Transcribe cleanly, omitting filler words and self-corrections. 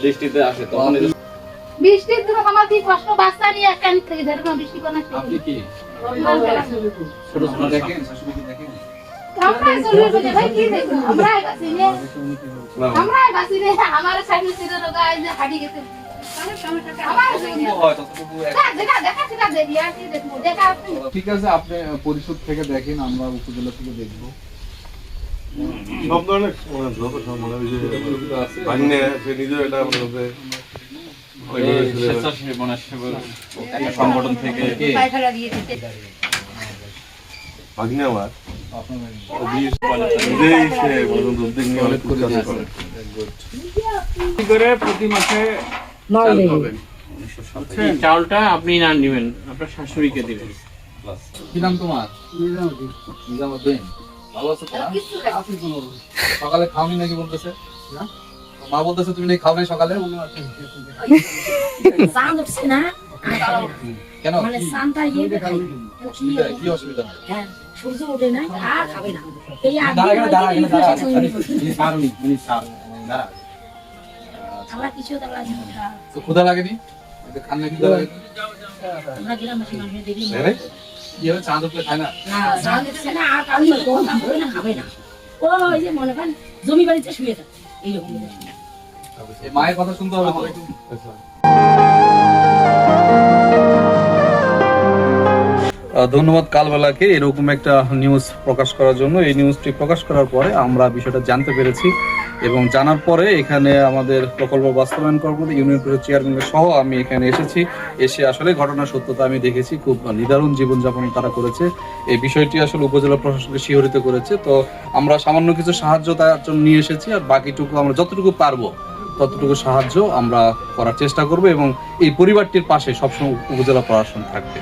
দৃষ্টিতে আসে তখন বৃষ্টির দিন আমার কি কষ্ট বাচ্চা নিয়ে কেন থেকে ধরে না বৃষ্টি কোন আপনি কি ছোট ছোট দেখেন শাশুড়ি কি দেখেন আমরা চলে বলে ভাই কি দেখো আমরা গাছি নে আমার সাইড ছিল গায় যে হাডি গেছে ঠিক আছে, আপনি পরিষদ থেকে দেখেন, আমরা উপজেলা থেকে দেখবো। সব ধরনের মানে ওই যে ভাগ্নে সে নিজের এটা স্বেচ্ছাসেবী মনসেবক একটা সংগঠন থেকে ভাগ্নে আমার প্রতি মাসে চাউলটা আপনি না নেবেন, আপনার শাশুড়িকে দিবেন। কি নাম তোমার? নিজামুদ্দিন। ভালো আছো তোমরা? সকালে খাওনি নাকি বলতেছে? মা বলতেছে তুমি নাকি খাও নাই সকালে? চাঁদ উঠছে না কেন? মানে চাঁদটা কি অসুবিধা? হ্যাঁ সূর্য ওঠে না আর খাবে না এই আমরা কিছু তো ক্ষুধা লাগেনি? খান না ক্ষুধা লাগেনি? আমরা গ্রামের মানুষ দেখি কি হবে চাঁদ উঠলে খায় না? না চাঁদ উঠছে না আর খাবে না খাবে না ওই যে মনে করেন জমি বাড়িতে শুয়ে থাকে এইরকম। মায়ের কথা শুনতে হবে তো। ধন্যবাদ কালবেলাকে এরকম একটা নিউজ প্রকাশ করার জন্য। এই নিউজটি প্রকাশ করার পরে আমরা বিষয়টা জানতে পেরেছি এবং জানার পরে এখানে আমাদের প্রকল্প বাস্তবায়ন কর্মকর্তা ইউনিয়ন পরিষদ চেয়ারম্যান সহ আমি এখানে এসে আসলে ঘটনার সত্যতা আমি দেখেছি। খুব নিদারুণ জীবনযাপন তারা করেছে। এই বিষয়টি আসলে উপজেলা প্রশাসনকে শিহরিত করেছে। তো আমরা সামান্য কিছু সাহায্য তার জন্য নিয়ে এসেছি, আর বাকিটুকু আমরা যতটুকু পারবো ততটুকু সাহায্য আমরা করার চেষ্টা করব এবং এই পরিবারটির পাশে সবসময় উপজেলা প্রশাসন থাকবে।